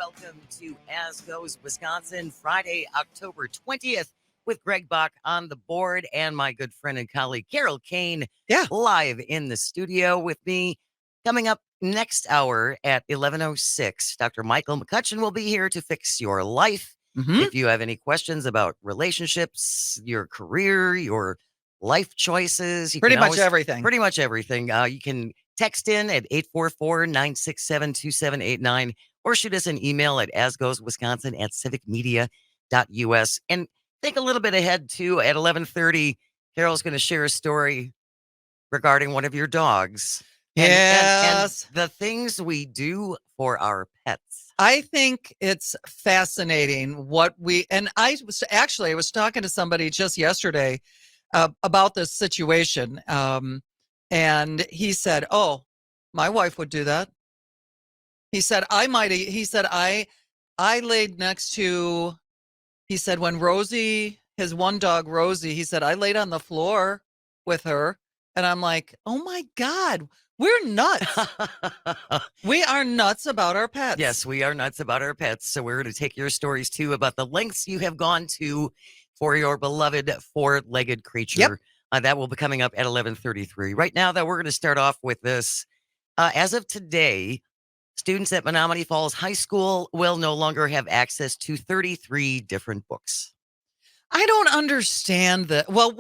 welcome to As Goes Wisconsin, Friday, October 20th, with Greg Bach on the board and my good friend and colleague, Carole Caine, live in the studio with me. Coming up next hour at 11:06, Dr. Michael McCutcheon will be here to fix your life. If you have any questions about relationships, your career, your life choices, pretty much everything. You can text in at 844-967-2789 or shoot us an email at asgoeswisconsin@civicmedia.us. And think a little bit ahead, too. At 11:30, Carol's going to share a story regarding one of your dogs. And the things we do for our pets. I think it's fascinating I was talking to somebody just yesterday about this situation. And he said, "Oh, my wife would do that." He said, I laid next to, he said, when Rosie, his one dog, Rosie, he said, I laid on the floor with her. And I'm like, oh my God, we're nuts. We are nuts about our pets. Yes, we are nuts about our pets. So we're going to take your stories too about the lengths you have gone to for your beloved four-legged creature. That will be coming up at 11:33. Right now, though, we're going to start off with this. As of today, students at Menomonee Falls High School will no longer have access to 33 different books. I don't understand that. Well,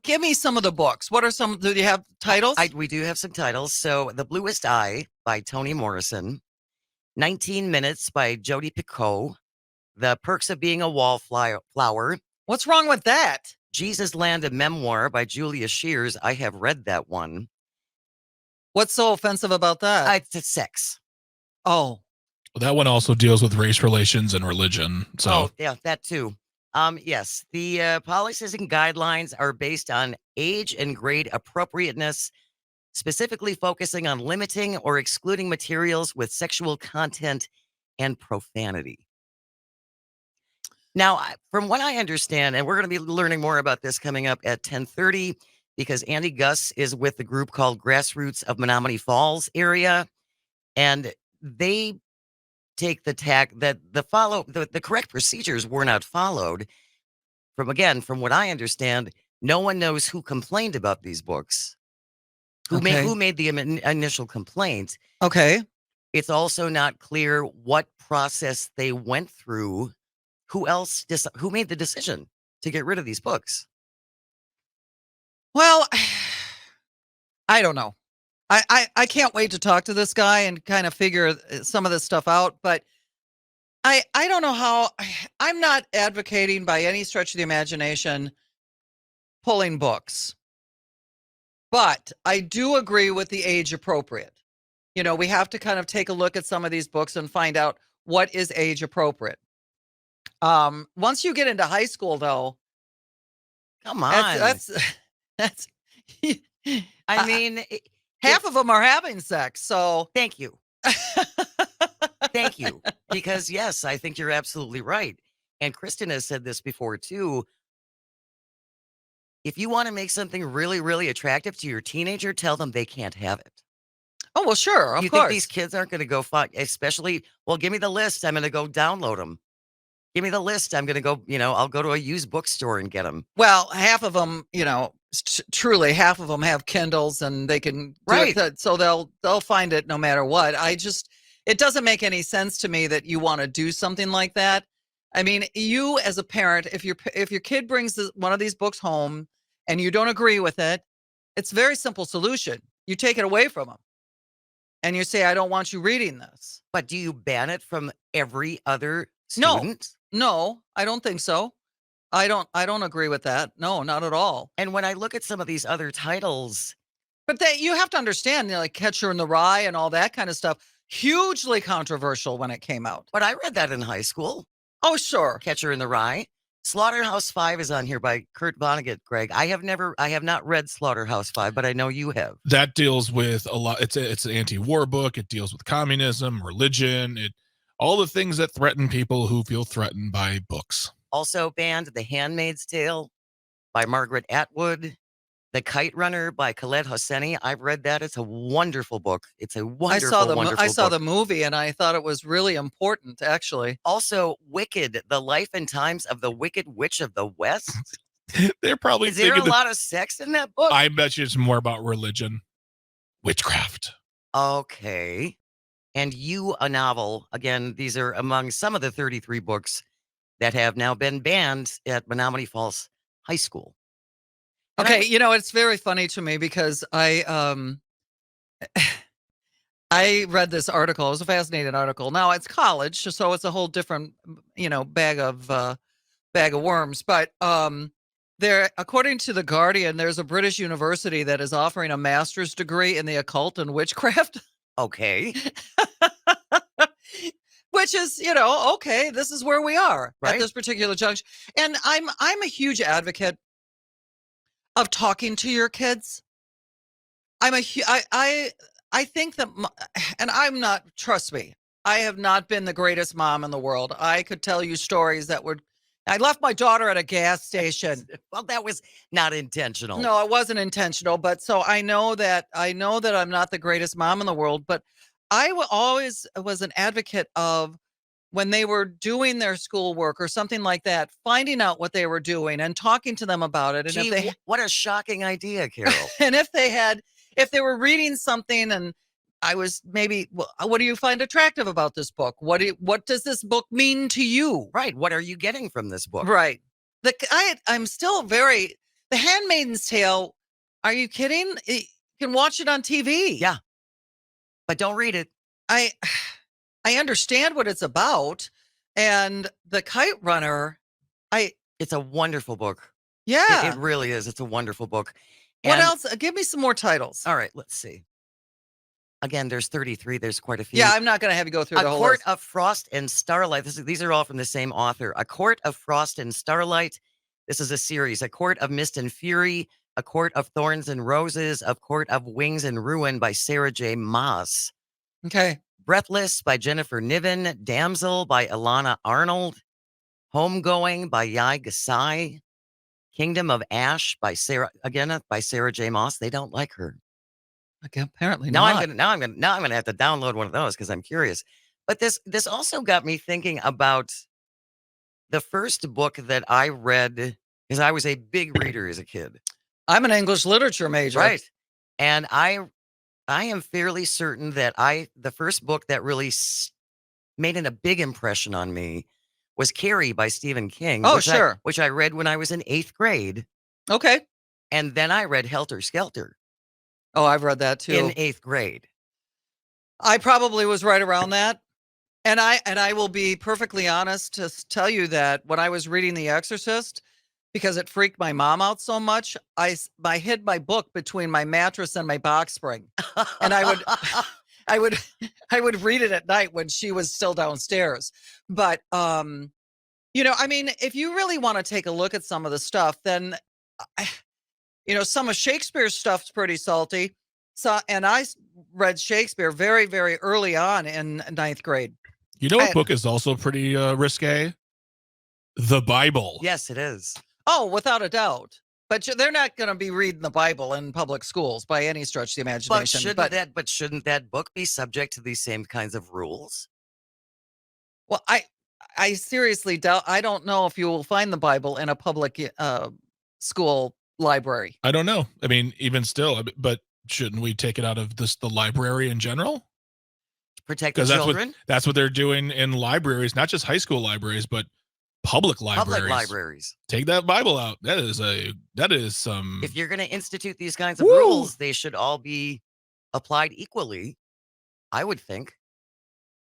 give me some of the books. What are some, do you have titles? We do have some titles. So The Bluest Eye by Toni Morrison, 19 Minutes by Jodi Picoult, The Perks of Being a Wallflower. What's wrong with that? Jesus Land, a Memoir by Julia Shears. I have read that one. What's so offensive about that? It's sex. Oh. Well, that one also deals with race relations and religion. So. Oh, yeah, that too. Yes, the policies and guidelines are based on age and grade appropriateness, specifically focusing on limiting or excluding materials with sexual content and profanity. Now, from what I understand, and we're going to be learning more about this coming up at 10:30, because Andrew Guss is with the group called Grassroots of Menomonee Falls area, and they take the tack that the correct procedures were not followed. From what I understand, no one knows who complained about these books, who made the initial complaint. Okay. It's also not clear what process they went through. Who made the decision to get rid of these books? Well, I don't know. I can't wait to talk to this guy and kind of figure some of this stuff out, but I don't know how. I'm not advocating by any stretch of the imagination pulling books, but I do agree with the age appropriate. You know, we have to kind of take a look at some of these books and find out what is age appropriate. Once you get into high school, though, come on, that's I mean, half of them are having sex. So thank you. Thank you. Because yes, I think you're absolutely right. And Kristen has said this before too. If you want to make something really, really attractive to your teenager, tell them they can't have it. Oh, well, sure. Of you course. Think these kids aren't going to go find, especially, well, give me the list. I'm going to go download them. Give me the list. I'm going to go, I'll go to a used bookstore and get them. Well, half of them, truly half of them have Kindles and they can do it, so they'll find it no matter what. It doesn't make any sense to me that you want to do something like that. I mean, you as a parent, if your kid brings one of these books home and you don't agree with it, it's a very simple solution. You take it away from them and you say, I don't want you reading this. But do you ban it from every other student? No, I don't think so. I don't agree with that. No, not at all. And when I look at some of these other titles, but you have to understand, like Catcher in the Rye and all that kind of stuff, hugely controversial when it came out. But I read that in high school. Oh, sure. Catcher in the Rye. Slaughterhouse-Five is on here by Kurt Vonnegut, Greg. I have not read Slaughterhouse-Five, but I know you have. That deals with a lot. It's an anti-war book. It deals with communism, religion, all the things that threaten people who feel threatened by books. Also banned The Handmaid's Tale by Margaret Atwood, The Kite Runner by Khaled Hosseini. I've read that. It's a wonderful book. It's a I wonderful, saw wonderful the book. movie and I thought it was really important, actually. Also, Wicked, The Life and Times of the Wicked Witch of the West. They're probably Is there a thinking that lot of sex in that book? I bet you it's more about religion, witchcraft. Okay. And You, a Novel. Again, these are among some of the 33 books that have now been banned at Menomonee Falls High School. And Okay, it's very funny to me because I read this article. It was a fascinating article. Now it's college, so it's a whole different, bag of worms. But there, according to the Guardian, there's a British university that is offering a master's degree in the occult and witchcraft. Okay. Which is, okay, this is where we are Right. at this particular junction. And I'm a huge advocate of talking to your kids. I think that, and I'm not, trust me, I have not been the greatest mom in the world. I could tell you stories that would, I left my daughter at a gas station. Well, that was not intentional. No, it wasn't intentional, but so I know that I'm not the greatest mom in the world, but I always was an advocate of when they were doing their schoolwork or something like that, finding out what they were doing and talking to them about it. And Gee, if they, what a shocking idea, Carol. and if they were reading something and I was maybe, well, what do you find attractive about this book? What does this book mean to you? Right. What are you getting from this book? Right. I'm still The Handmaid's Tale. Are you kidding? You can watch it on TV. Yeah. But don't read it. I understand what it's about. And The Kite Runner, It's a wonderful book. yeah. It really is. It's a wonderful book. What And- else? Give me some more titles. All right, let's see. Again, there's 33. There's quite a few. Yeah, I'm not going to have you go through the A whole Court list. of Frost and Starlight. These are all from the same author. A Court of Frost and Starlight. This is a series. A Court of Mist and Fury. A Court of Thorns and Roses. A Court of Wings and Ruin by Sarah J. Maas. Okay. Breathless by Jennifer Niven. Damsel by Ilana Arnold. Homegoing by Yai Gasai. Kingdom of Ash by Sarah J. Maas. They don't like her. Okay, apparently Now not. I'm gonna have to download one of those because I'm curious. But this also got me thinking about the first book that I read because I was a big reader as a kid, I'm an English literature major. right? And I am fairly certain that the first book that really made a big impression on me was Carrie by Stephen King. Oh, sure. Which I read when I was in 8th grade, Okay. and then I read Helter Skelter Oh, I've read that too. in 8th grade. I probably was right around that. And I will be perfectly honest to tell you that when I was reading The Exorcist, because it freaked my mom out so much, I hid my book between my mattress and my box spring. And I would read it at night when she was still downstairs. But I mean, if you really want to take a look at some of the stuff, then some of Shakespeare's stuff's pretty salty. So, and I read Shakespeare very, very early on in 9th grade. You know what book is also pretty risque? The Bible. Yes, it is. Oh, without a doubt. But they're not going to be reading the Bible in public schools by any stretch of the imagination. But shouldn't that book be subject to these same kinds of rules? Well, I seriously doubt. I don't know if you will find the Bible in a public school library. I don't know. I mean, even still, but shouldn't we take it out of the library in general? Protect the children? That's what they're doing in libraries, not just high school libraries, but public libraries. Public libraries. Take that Bible out. That is some. If you're going to institute these kinds of rules, they should all be applied equally, I would think.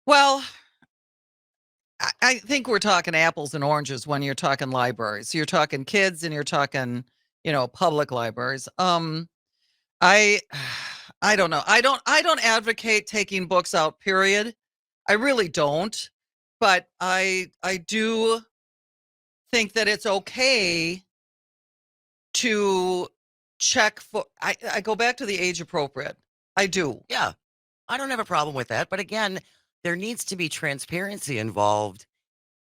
Well, I think we're talking apples and oranges when you're talking libraries. You're talking kids and you're talking, public libraries. I don't know. I don't advocate taking books out, period. I really don't. But I do think that it's okay to check for, I go back to the age appropriate. I do. Yeah, I don't have a problem with that. But again, there needs to be transparency involved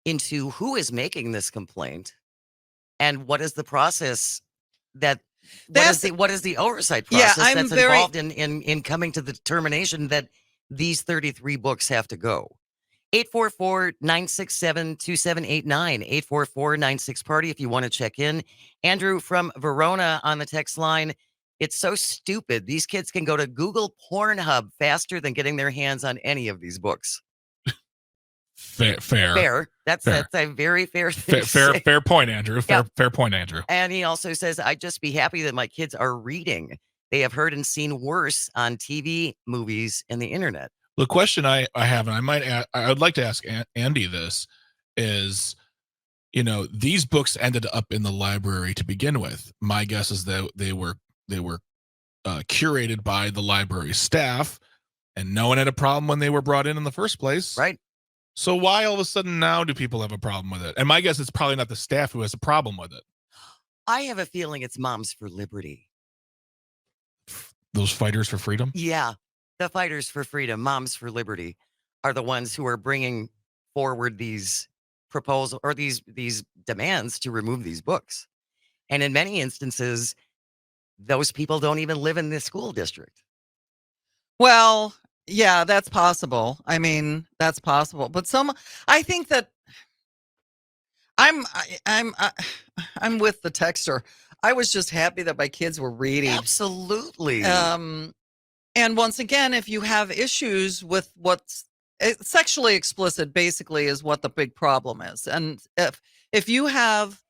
into who is making this complaint and what is the process that what is the oversight Yeah, process I'm that's very- involved in coming to the determination that these 33 books have to go? 844-967-2789, 844-96-party if you want to check in. Andrew from Verona on the text line. It's so stupid. These kids can go to Google Pornhub faster than getting their hands on any of these books. Fair. That's a very fair thing to say. Fair point, Andrew. Fair point, Andrew. And he also says, I'd just be happy that my kids are reading. They have heard and seen worse on TV, movies, and the internet. The question I have, and I'd like to ask Andy this, is, these books ended up in the library to begin with. My guess is that they were curated by the library staff, and no one had a problem when they were brought in the first place. Right. So why all of a sudden now do people have a problem with it? And my guess it's probably not the staff who has a problem with it. I have a feeling it's Moms for Liberty. Those fighters for freedom? Yeah. The fighters for freedom, Moms for Liberty, are the ones who are bringing forward these proposals or these demands to remove these books. And in many instances, those people don't even live in the school district. Well, yeah, that's possible. I mean, that's possible. But I think that I'm with the texter. I was just happy that my kids were reading. Absolutely. And once again, if you have issues with what's sexually explicit, basically is what the big problem is. And if you have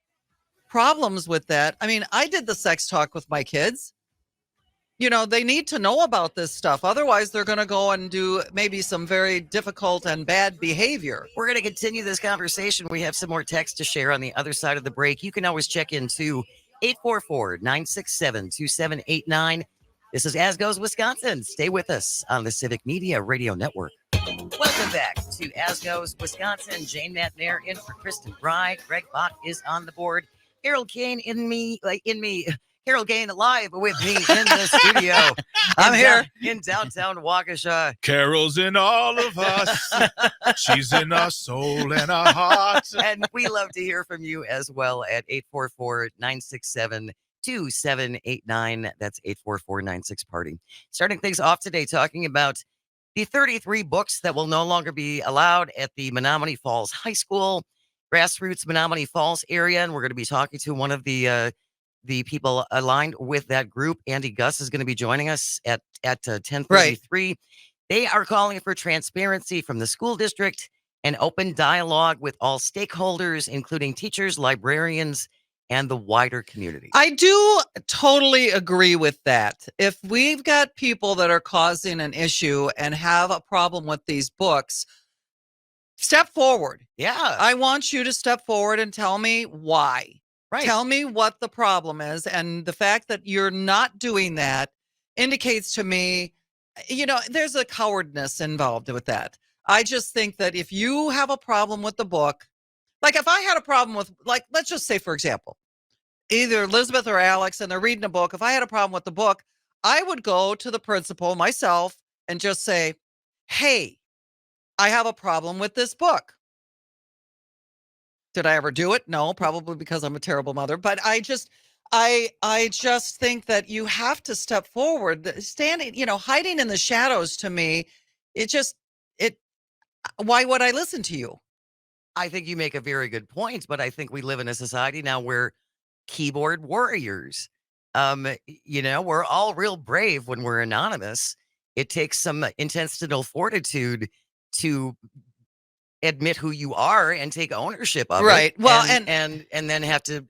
problems with that, I mean, I did the sex talk with my kids. They need to know about this stuff. Otherwise, they're going to go and do maybe some very difficult and bad behavior. We're going to continue this conversation. We have some more text to share on the other side of the break. You can always check in to 844-967-2789. This is As Goes Wisconsin. Stay with us on the Civic Media Radio Network. Welcome back to As Goes Wisconsin. Jane Matnair in for Kristen Bride. Greg Bach is on the board. Carole Caine Carole Caine live with me in the studio. I'm here in downtown Waukesha. Carol's in all of us. She's in our soul and our heart. And we love to hear from you as well at 844-967-2789. That's 844-96-party. Starting things off today, talking about the 33 books that will no longer be allowed at the Menomonee Falls High School, Grassroots Menomonee Falls area. And we're going to be talking to one of the people aligned with that group. Andy Guss is going to be joining us at 10:33. Right. They are calling for transparency from the school district and open dialogue with all stakeholders, including teachers, librarians, and the wider community. I do totally agree with that. If we've got people that are causing an issue and have a problem with these books, step forward. Yeah. I want you to step forward and tell me why. Right. Tell me what the problem is. And the fact that you're not doing that indicates to me, there's a cowardness involved with that. I just think that if you have a problem with the book, like if I had a problem with, let's just say, for example, either Elizabeth or Alex, and they're reading a book. If I had a problem with the book, I would go to the principal myself and just say, hey, I have a problem with this book. Did I ever do it? No, probably because I'm a terrible mother. But I just think that you have to step forward. Standing, hiding in the shadows, to me, why would I listen to you? I think you make a very good point, but I think we live in a society now where keyboard warriors, we're all real brave when we're anonymous. It takes some intestinal fortitude to admit who you are and take ownership of it. Right. Well, and then have to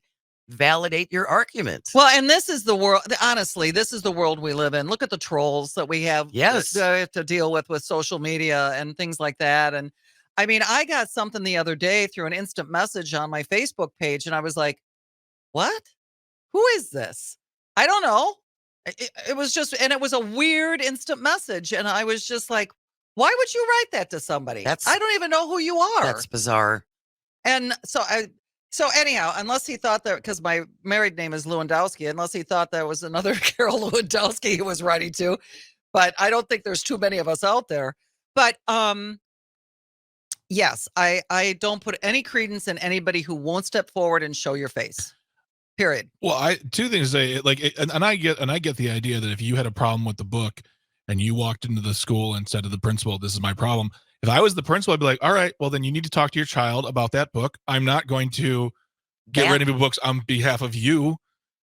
validate your argument. Well, and this is the world. Honestly, this is the world we live in. Look at the trolls that we have to deal with social media and things like that. And I mean, I got something the other day through an instant message on my Facebook page, and I was like, what? Who is this? I don't know. It was just, and it was a weird instant message. And I was just like, why would you write that to somebody? I don't even know who you are. That's bizarre. And so anyhow, unless he thought that, because my married name is Lewandowski, unless he thought that was another Carole Lewandowski he was writing to, but I don't think there's too many of us out there. But yes, I don't put any credence in anybody who won't step forward and show your face. period. Well, two things to say, like, and I get the idea that if you had a problem with the book and you walked into the school and said to the principal, "This is my problem." If I was the principal, I'd be like, "All right, well then you need to talk to your child about that book. I'm not going to get rid of your books on behalf of you.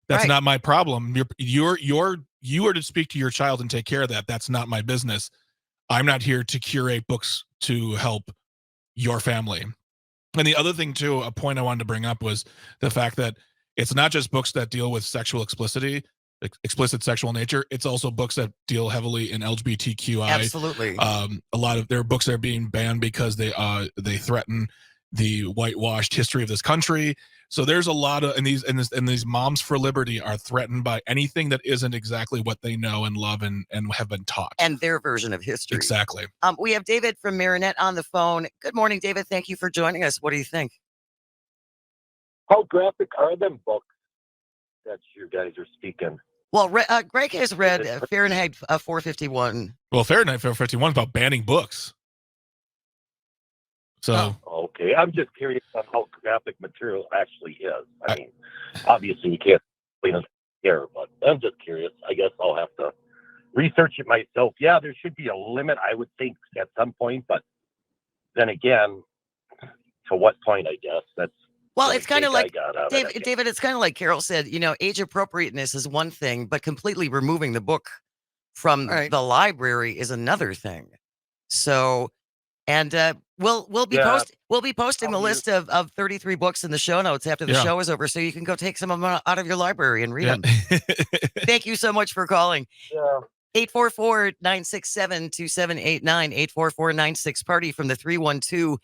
That's Right. not my problem. You are to speak to your child and take care of that. That's not my business. I'm not here to curate books to help your family." And the other thing too, a point I wanted to bring up was the fact that it's not just books that deal with sexual explicit sexual nature. It's also books that deal heavily in LGBTQI. Absolutely. A lot of their books are being banned because they threaten the whitewashed history of this country. So there's a lot of, and these moms for liberty are threatened by anything that isn't exactly what they know and love and have been taught. And their version of history. Exactly. We have David from Marinette on the phone. Good morning, David. Thank you for joining us. What do you think? How graphic are them books that you guys are speaking? Well, Greg has read Fahrenheit 451. Well, Fahrenheit 451 is about banning books. So okay, I'm just curious on how graphic material actually is. I mean, obviously you can't explain it here, but I'm just curious. I guess I'll have to research it myself. Yeah, there should be a limit, I would think, at some point, but then again, to what point? I guess that's. Well, it's kind of like David. It's kind of like Carole said. Age appropriateness is one thing, but completely removing the book from the library is another thing. So. And we'll be posting the list of 33 books in the show notes after the show is over, so you can go take some of them out of your library and read them. Thank you so much for calling. 844-967-2789, 844-96-PARTY from the 312.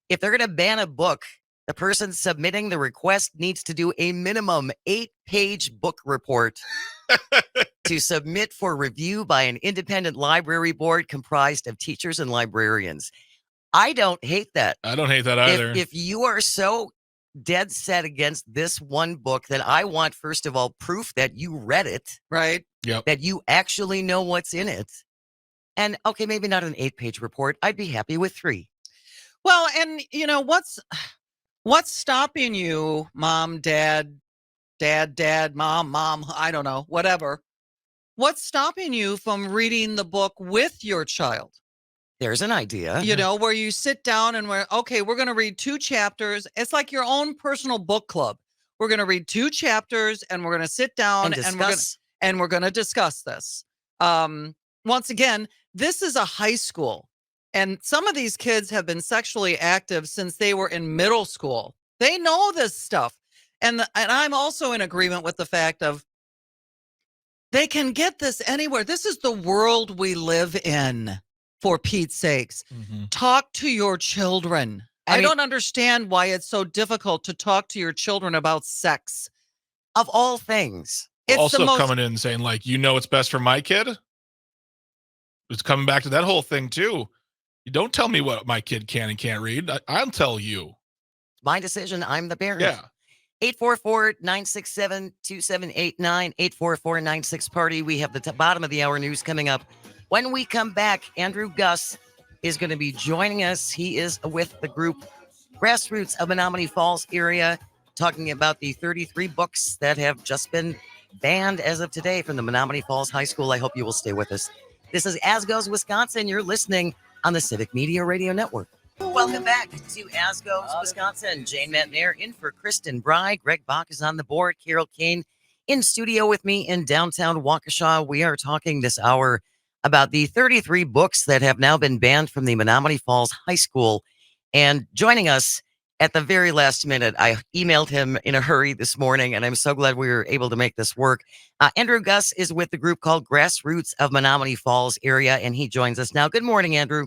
If they're going to ban a book, the person submitting the request needs to do a minimum 8-page book report to submit for review by an independent library board comprised of teachers and librarians. I don't hate that. I don't hate that either. If you are so dead set against this one book, then I want, first of all, proof that you read it. Right. Yep. That you actually know what's in it. And okay, maybe not an 8-page report. I'd be happy with 3. Well, and what's stopping you, mom, dad, mom, I don't know, whatever. What's stopping you from reading the book with your child? There's an idea. Where you sit down and we're going to read 2 chapters. It's like your own personal book club. We're going to read 2 chapters and we're going to sit down and we're going to discuss this. Once again, this is a high school, and some of these kids have been sexually active since they were in middle school. They know this stuff. And I'm also in agreement with the fact of they can get this anywhere. This is the world we live in, for Pete's sakes. Mm-hmm. Talk to your children. I don't understand why it's so difficult to talk to your children about sex. Of all things. It's also coming in and saying, like, what's best for my kid? It's coming back to that whole thing, too. You don't tell me what my kid can and can't read. I'll tell you. My decision. I'm the parent. Yeah. 844-967-2789, 844-96-PARTY. We have the bottom of the hour news coming up. When we come back, Andrew Guss is going to be joining us. He is with the group Grassroots of Menomonee Falls area, talking about the 33 books that have just been banned as of today from the Menomonee Falls High School. I hope you will stay with us. This is As Goes Wisconsin. You're listening on the Civic Media Radio Network. Welcome back to As Goes Wisconsin. Jane Metnair in for Kristen Bry. Greg Bach is on the board. Carole Caine in studio with me in downtown Waukesha. We are talking this hour about the 33 books that have now been banned from the Menomonee Falls High School. And joining us at the very last minute, I emailed him in a hurry this morning, and I'm so glad we were able to make this work. Andrew Guss is with the group called Grassroots of Menomonee Falls area, and he joins us now. Good morning, Andrew.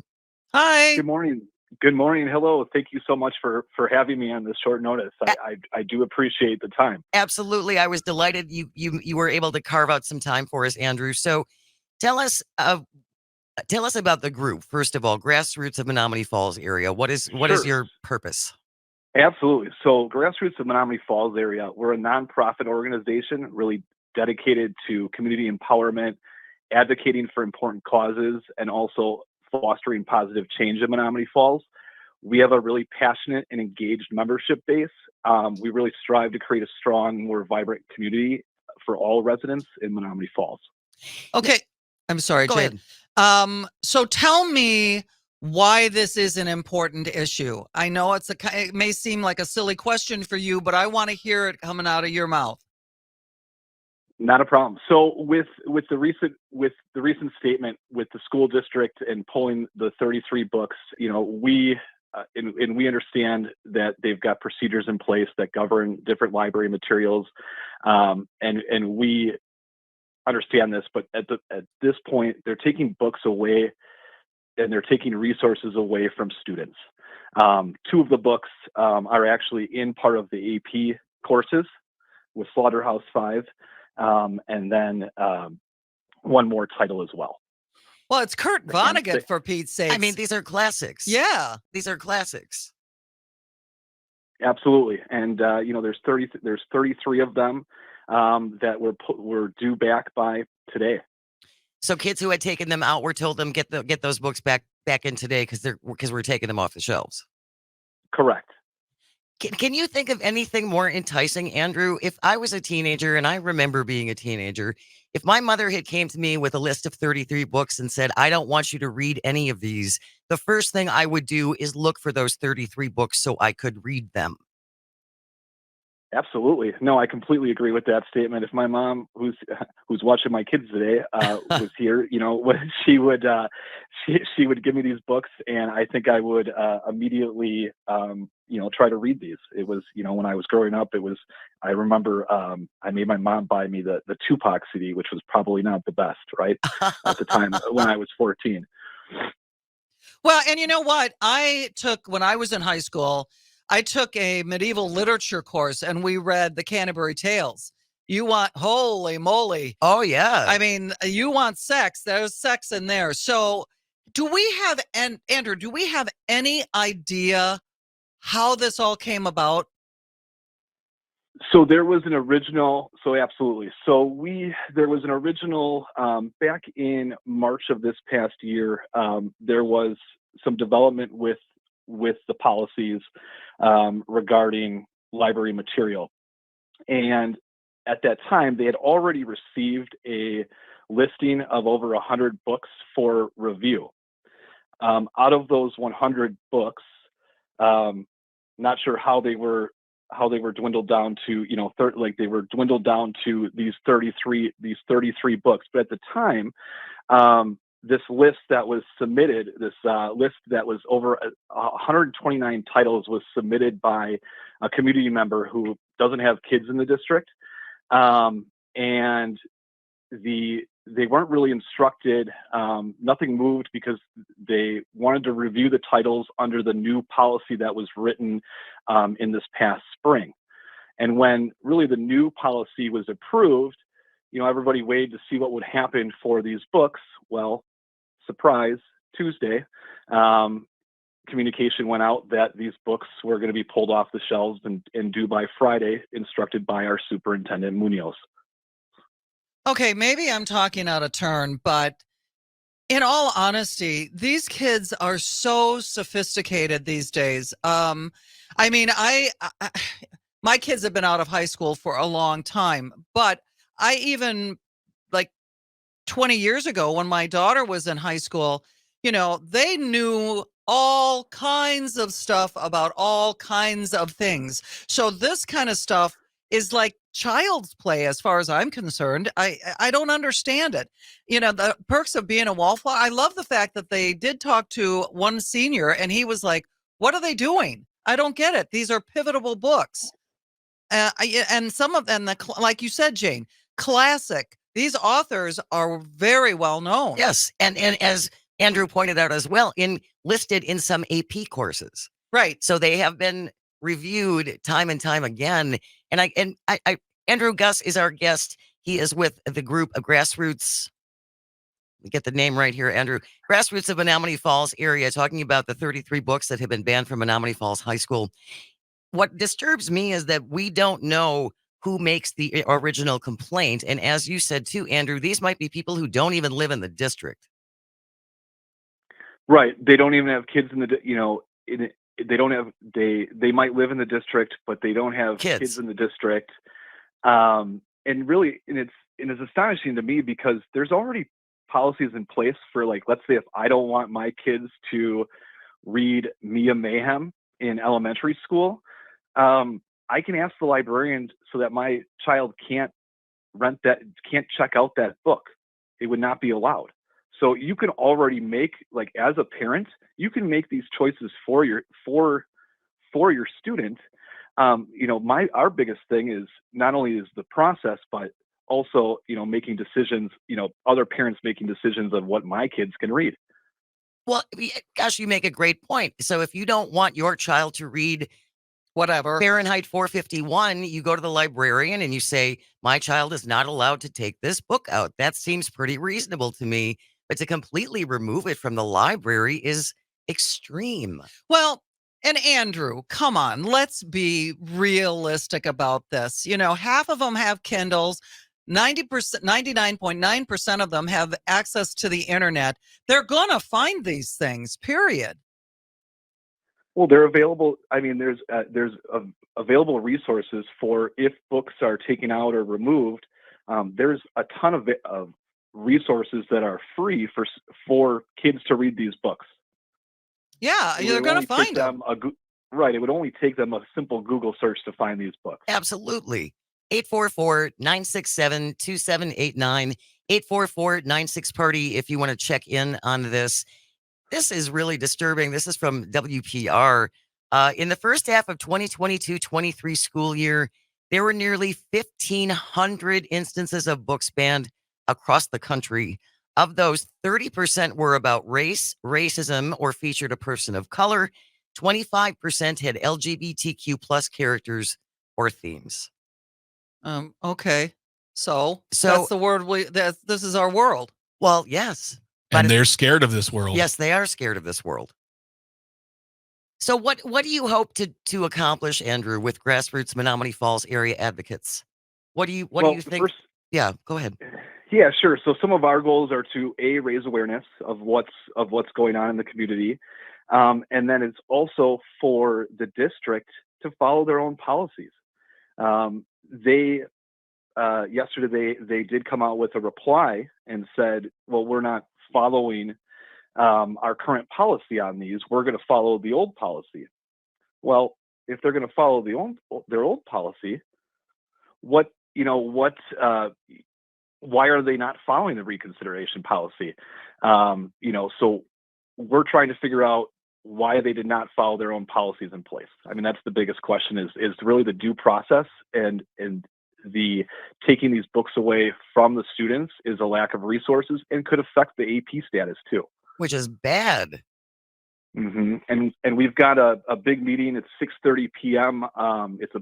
Hi. Good morning. Good morning. Hello. Thank you so much for having me on this short notice. I do appreciate the time. Absolutely. I was delighted you were able to carve out some time for us, Andrew. So tell us about the group, first of all, Grassroots of Menomonee Falls area. What is your purpose? Absolutely. So Grassroots of Menomonee Falls area, we're a nonprofit organization really dedicated to community empowerment, advocating for important causes, and also fostering positive change in Menomonee Falls. We have a really passionate and engaged membership base. We really strive to create a strong, more vibrant community for all residents in Menomonee Falls. Okay. I'm sorry, Go Jane. ahead. So tell me why this is an important issue. I know it may seem like a silly question for you, but I want to hear it coming out of your mouth. Not a problem. So with the recent statement with the school district and pulling the 33 books, we and we understand that they've got procedures in place that govern different library materials, and we understand this. But at this point, they're taking books away, and they're taking resources away from students. 2 of the books are actually in part of the AP courses with Slaughterhouse 5. And then 1 more title as well. Well, it's Kurt Vonnegut, for Pete's sake. I mean, these are classics. Yeah. These are classics. Absolutely. And, there's 33 of them that were due back by today. So kids who had taken them out were told them get those books back in today because we're taking them off the shelves. Correct. Can you think of anything more enticing, Andrew? If I was a teenager, and I remember being a teenager, if my mother had came to me with a list of 33 books and said, I don't want you to read any of these, the first thing I would do is look for those 33 books so I could read them. Absolutely. No, I completely agree with that statement. If my mom, who's watching my kids today, was here, she would give me these books, and I think I would immediately, try to read these. It was, when I was growing up, I remember I made my mom buy me the Tupac CD, which was probably not the best, right, at the time when I was 14. Well, and you know what? When I was in high school, I took a medieval literature course, and we read the Canterbury Tales. Holy moly. Oh, yeah. I mean, you want sex. There's sex in there. So Andrew, do we have any idea how this all came about? So there was an original, absolutely. There was an original, back in March of this past year, there was some development with the policies regarding library material. And at that time, they had already received a listing of over 100 books for review. Out of those 100 books, not sure how they were dwindled down to, they were dwindled down to these 33 books. But at the time, this list that was submitted, list that was over 129 titles, was submitted by a community member who doesn't have kids in the district. And they weren't really instructed. Nothing moved because they wanted to review the titles under the new policy that was written in this past spring. And when really the new policy was approved, everybody waited to see what would happen for these books. Well, surprise, Tuesday, communication went out that these books were going to be pulled off the shelves and due by Friday, instructed by our superintendent, Munoz. Okay, maybe I'm talking out of turn, but in all honesty, these kids are so sophisticated these days. I mean, my kids have been out of high school for a long time, but I even, like 20 years ago when my daughter was in high school, they knew all kinds of stuff about all kinds of things. So this kind of stuff is like child's play as far as I'm concerned. I don't understand it. The perks of being a wallflower. I love the fact that they did talk to one senior, and he was like, what are they doing? I don't get it. These are pivotal books. And some of them, like you said, Jane, classic. These authors are very well known. Yes. And as Andrew pointed out as well, listed in some AP courses. Right. So they have been reviewed time and time again. And Andrew Guss is our guest. He is with the group of Grassroots. Let me get the name right here, Andrew. Grassroots of Menomonee Falls area, talking about the 33 books that have been banned from Menomonee Falls High School. What disturbs me is that we don't know who makes the original complaint. And as you said too, Andrew, these might be people who don't even live in the district. Right. They don't even have kids in the, they don't have, they might live in the district, but they don't have Kids. kids in the district. And really, and it's astonishing to me because there's already policies in place for, like, let's say if I don't want my kids to read Mia Mayhem in elementary school, I can ask the librarian so that my child can't check out that book. It would not be allowed. So you can already make, like, as a parent, you can make these choices for your student. Our biggest thing is not only is the process, but also, making decisions, other parents making decisions on what my kids can read. Well, gosh, you make a great point. So if you don't want your child to read Whatever. Fahrenheit 451, you go to the librarian and you say, my child is not allowed to take this book out. That seems pretty reasonable to me. But to completely remove it from the library is extreme. Well, and Andrew, come on, let's be realistic about this. Half of them have Kindles. 90%, 99.9% of them have access to the internet. They're going to find these things, period. Well, they're available. I mean, there's available resources for if books are taken out or removed. There's a ton of resources that are free for kids to read these books. Yeah, you're going to find them. Right. It would only take them a simple Google search to find these books. Absolutely. 844-967-2789, 844-96-PARTY if you want to check in on this. This is really disturbing. This is from WPR. In the first half of 2022-23 school year, there were nearly 1,500 instances of books banned across the country. Of those, 30% were about race, racism, or featured a person of color. 25% had LGBTQ plus characters or themes. Okay. So that's the word this is our world. Well, yes. And they're scared of this world. Yes, they are scared of this world. So what do you hope to accomplish, Andrew, with Grassroots Menomonee Falls area advocates? What do you think? Yeah, go ahead. Yeah, sure. So some of our goals are to raise awareness of what's going on in the community. And then it's also for the district to follow their own policies. Yesterday they did come out with a reply and said, well, we're not following our current policy on these. We're going to follow the old policy. Well, if they're going to follow their old policy, why are they not following the reconsideration policy? So we're trying to figure out why they did not follow their own policies in place. I mean, that's the biggest question is really the due process and the taking these books away from the students is a lack of resources and could affect the AP status too. Which is bad. Mm-hmm. And we've got a big meeting at 6:30 p.m. It's a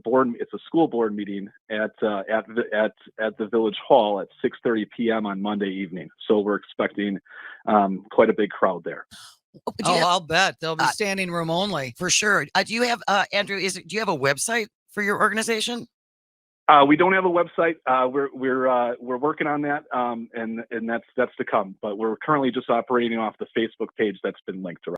school board meeting at the village hall at 6:30 p.m. on Monday evening. So we're expecting quite a big crowd there. I'll bet they'll be standing room only for sure. Do you have Andrew? Do you have a website for your organization? We don't have a website. We're working on that, and that's to come. But we're currently just operating off the Facebook page that's been linked around.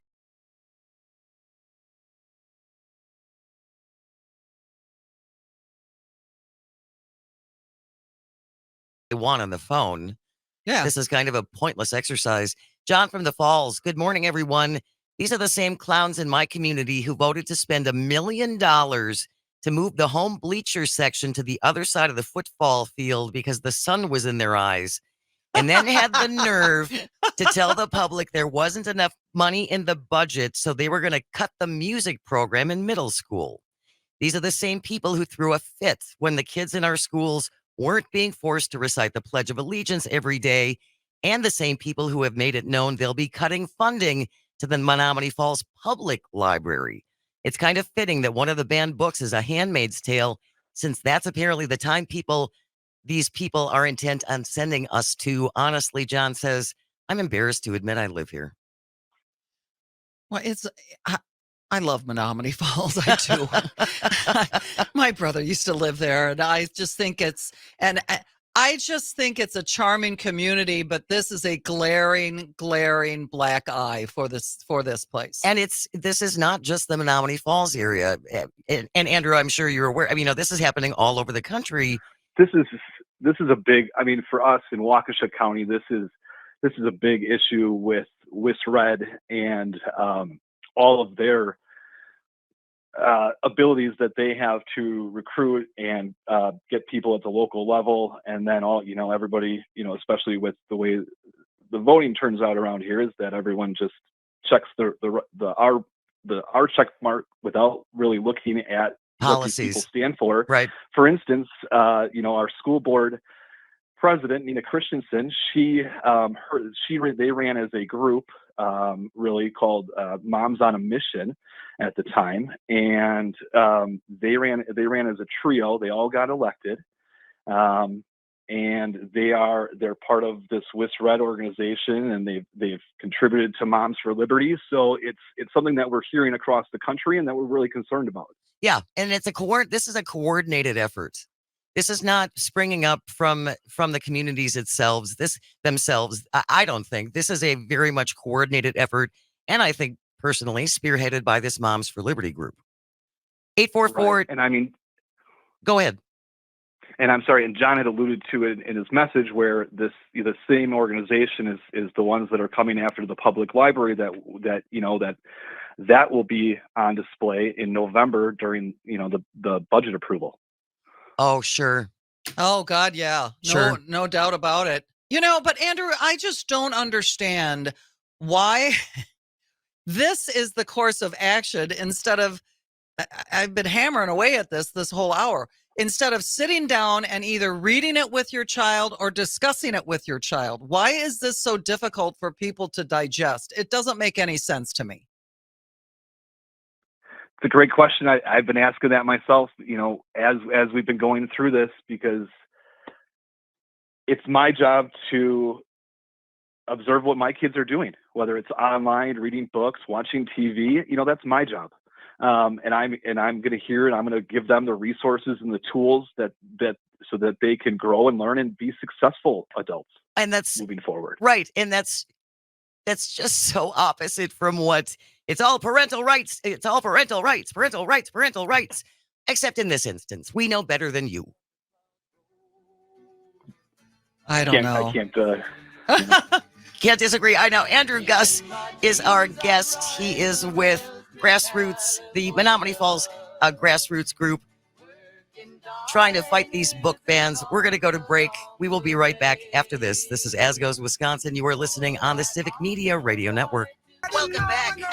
One on the phone. Yeah. This is kind of a pointless exercise. John from the Falls. Good morning, everyone. These are the same clowns in my community who voted to spend $1 million to move the home bleacher section to the other side of the football field because the sun was in their eyes, and then had the nerve to tell the public there wasn't enough money in the budget, so they were going to cut the music program in middle school. These are the same people who threw a fit when the kids in our schools weren't being forced to recite the Pledge of Allegiance every day, and the same people who have made it known they'll be cutting funding to the Menomonee Falls Public Library. It's kind of fitting that one of the banned books is A Handmaid's Tale, since that's apparently the time these people are intent on sending us to. Honestly, John says, I'm embarrassed to admit I live here. Well, I love Menomonee Falls. I do. My brother used to live there, and I just think I just think it's a charming community, but this is a glaring black eye for this place. And this is not just the Menomonee Falls area. And Andrew, I'm sure you're aware. I mean, this is happening all over the country. This is a big. I mean, for us in Waukesha County, this is a big issue with Red and all of their abilities that they have to recruit and get people at the local level, and then everybody, especially with the way the voting turns out around here, is that everyone just checks our check mark without really looking at Policies. what these people stand for. Right. For instance, our school board president, Nina Christensen, they ran as a group, really called Moms on a Mission at the time, and they ran as a trio. They all got elected, and they're part of this Red organization, and they've contributed to Moms for Liberty. So it's something that we're hearing across the country, and that we're really concerned about. Yeah, and this is a coordinated effort. This is not springing up from the communities themselves. I don't think this is a very much coordinated effort, and I think personally spearheaded by this Moms for Liberty group. 844. Right. And I mean, go ahead. And I'm sorry, and John had alluded to it in his message, where the same organization is the ones that are coming after the public library that will be on display in November during the budget approval. Oh, sure. Oh God, yeah. Sure. No doubt about it. But Andrew, I just don't understand why this is the course of action instead of, I've been hammering away at this whole hour, instead of sitting down and either reading it with your child or discussing it with your child. Why is this so difficult for people to digest? It doesn't make any sense to me. It's a great question. I've been asking that myself, as we've been going through this, because it's my job to observe what my kids are doing, whether it's online, reading books, watching TV. That's my job. And I'm going to hear, and I'm going to give them the resources and the tools that so that they can grow and learn and be successful adults. And that's moving forward. Right. And that's just so opposite from what it's all parental rights. It's all parental rights, except in this instance, we know better than you. I don't know. I can't. Can't disagree. I know. Andrew Guss is our guest. He is with Grassroots, the Menomonee Falls Grassroots group, trying to fight these book bans. We're going to go to break. We will be right back after this. This is As Goes Wisconsin. You are listening on the Civic Media Radio Network. Welcome back to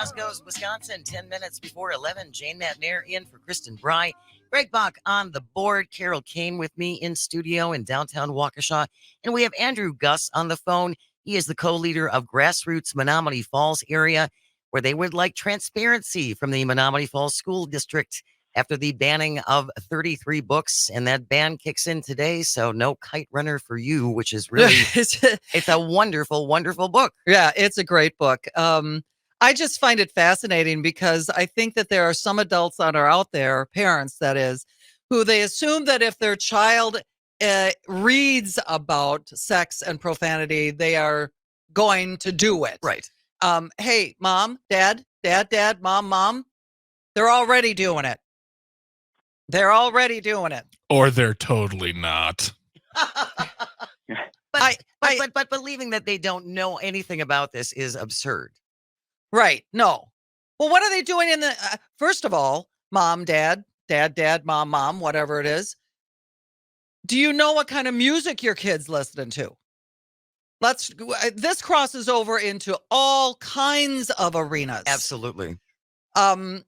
As Goes Wisconsin. 10 minutes before 11. Jane Matnair in for Kristen Bry. Greg Bach on the board. Carole Caine with me in studio in downtown Waukesha. And we have Andrew Guss on the phone. He is the co-leader of Grassroots Menomonee Falls area, where they would like transparency from the Menomonee Falls School District after the banning of 33 books. And that ban kicks in today. So no Kite Runner for You, which is really, it's a wonderful, wonderful book. Yeah, it's a great book. I just find it fascinating because I think that there are some adults that are out there, parents that is, who they assume that if their child reads about sex and profanity, they are going to do it. Right. Hey, mom, dad, mom, they're already doing it. Or they're totally not. But believing that they don't know anything about this is absurd. Right. No. Well, what are they doing in the, first of all, mom, dad, mom, whatever it is. Do you know what kind of music your kid's listening to? This crosses over into all kinds of arenas. Absolutely. I'm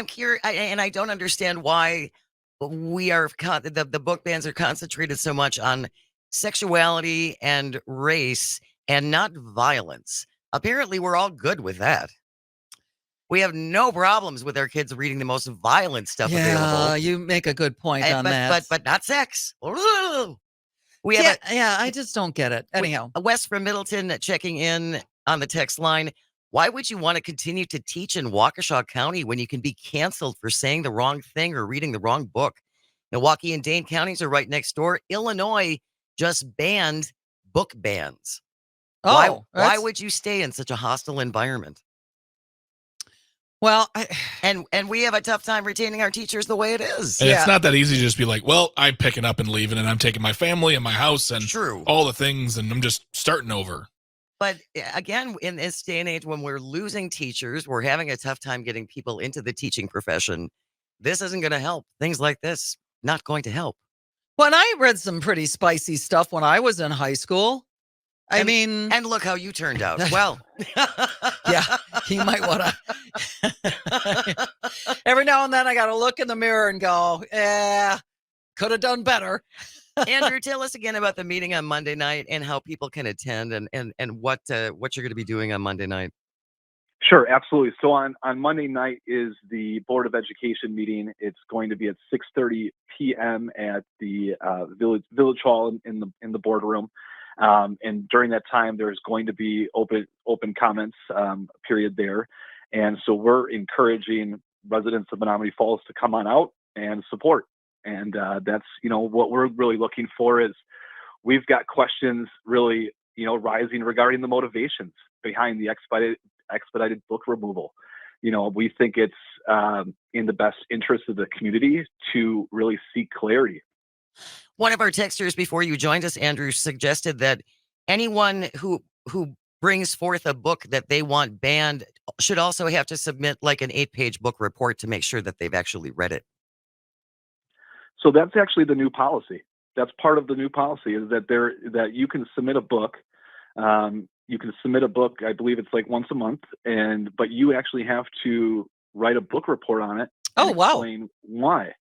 curious, and I don't understand why the book bans are concentrated so much on sexuality and race and not violence. Apparently, we're all good with that. We have no problems with our kids reading the most violent stuff available. You make a good point on that. But not sex. I just don't get it. Anyhow, Wes from Middleton checking in on the text line. Why would you want to continue to teach in Waukesha County when you can be canceled for saying the wrong thing or reading the wrong book? Milwaukee and Dane counties are right next door. Illinois just banned book bans. Why would you stay in such a hostile environment? Well, and we have a tough time retaining our teachers the way it is. And it's not that easy to just be like, well, I'm picking up and leaving, and I'm taking my family and my house and all the things, and I'm just starting over. But again, in this day and age, when we're losing teachers, we're having a tough time getting people into the teaching profession. This isn't going to help. Things like this, not going to help. Well, I read some pretty spicy stuff when I was in high school. And look how you turned out. Well, yeah, you might want to. Every now and then I got to look in the mirror and go, could have done better. Andrew, tell us again about the meeting on Monday night and how people can attend and what you're going to be doing on Monday night. Sure, absolutely. So on Monday night is the Board of Education meeting. It's going to be at 6:30 p.m. at the Village Hall in the boardroom. And during that time, there's going to be open comments period there. And so we're encouraging residents of Menomonee Falls to come on out and support. And that's, what we're really looking for is we've got questions really, rising regarding the motivations behind the expedited book removal. We think it's in the best interest of the community to really seek clarity. One of our texters before you joined us, Andrew, suggested that anyone who brings forth a book that they want banned should also have to submit like an 8-page book report to make sure that they've actually read it. So that's actually the new policy. That's part of the new policy is that you can submit a book. You can submit a book. I believe it's like once a month, but you actually have to write a book report on it. Oh, wow. Explain why.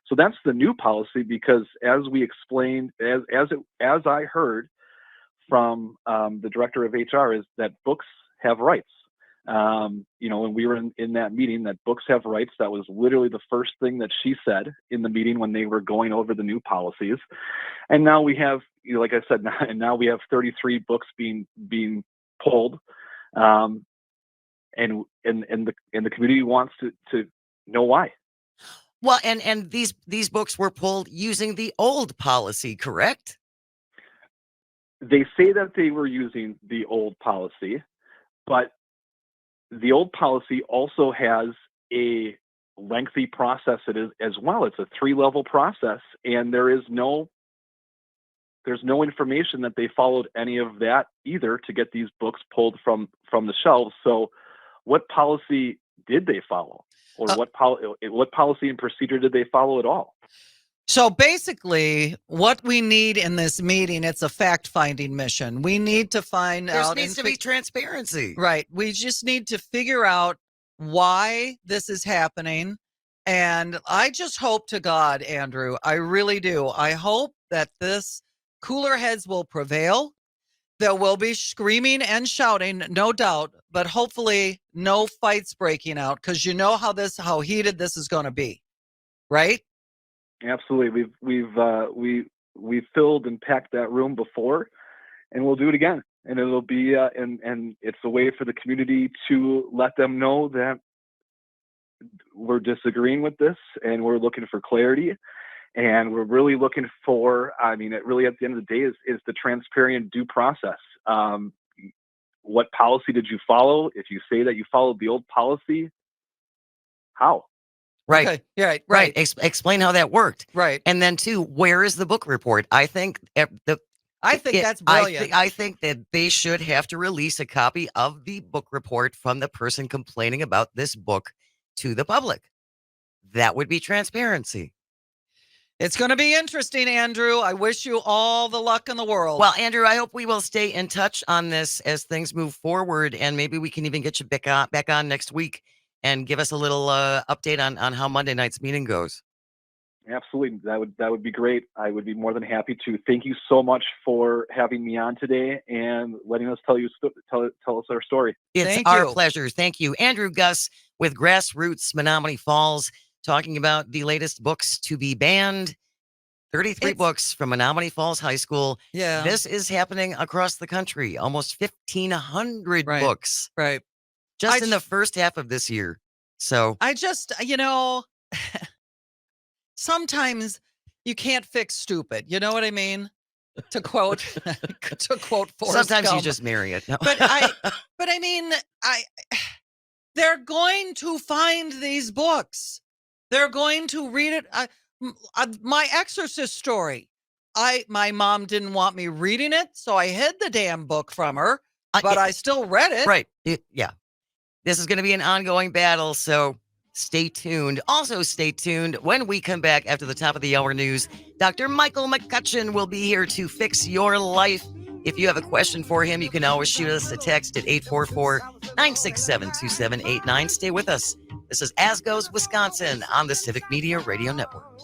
So that's the new policy because as we explained, as I heard from the director of HR, is that books have rights. When we were in that meeting, that books have rights. That was literally the first thing that she said in the meeting when they were going over the new policies. And now we have, like I said, now we have 33 books being pulled, and the community wants to know why. Well, and these books were pulled using the old policy, correct? They say that they were using the old policy, but the old policy also has a lengthy process as well. It's a 3-level process, and there's no information that they followed any of that either to get these books pulled from the shelves. So what policy did they follow? Or what policy and procedure did they follow at all? So basically, what we need in this meeting, it's a fact-finding mission. We need to find out. There needs to be transparency. Right. We just need to figure out why this is happening. And I just hope to God, Andrew, I really do. I hope that this cooler heads will prevail. There will be screaming and shouting, no doubt, but hopefully no fights breaking out because you know how heated this is going to be, right? Absolutely. We've filled and packed that room before, and we'll do it again. And it'll be and it's a way for the community to let them know that we're disagreeing with this and we're looking for clarity. And we're really looking for, it really at the end of the day is the transparent due process. What policy did you follow? If you say that you followed the old policy, how? Right. Okay. Yeah, right. Explain how that worked. Right. And then 2, where is the book report? I think that's brilliant. I think that they should have to release a copy of the book report from the person complaining about this book to the public. That would be transparency. It's going to be interesting, Andrew. I wish you all the luck in the world. Well, Andrew, I hope we will stay in touch on this as things move forward, and maybe we can even get you back on next week and give us a little update on how Monday night's meeting goes. Absolutely. That would be great. I would be more than happy to. Thank you so much for having me on today and letting us tell us our story. It's our pleasure. Thank you. Andrew Guss with Grassroots Menomonee Falls, talking about the latest books to be banned. 33 books from Menomonee Falls High School. Yeah. This is happening across the country. Almost 1,500 books. Right. Just in the first half of this year. So I just, sometimes you can't fix stupid. You know what I mean? To quote Forrest Sometimes you Gump. just marry it. No. But I mean, they're going to find these books. They're going to read it. My Exorcist story. My mom didn't want me reading it, so I hid the damn book from her, but I still read it. Right. Yeah. This is going to be an ongoing battle, so stay tuned. Also, stay tuned when we come back after the top of the hour news. Dr. Michael McCutcheon will be here to fix your life. If you have a question for him, you can always shoot us a text at 844-967-2789. Stay with us. This is As Goes Wisconsin on the Civic Media Radio Network.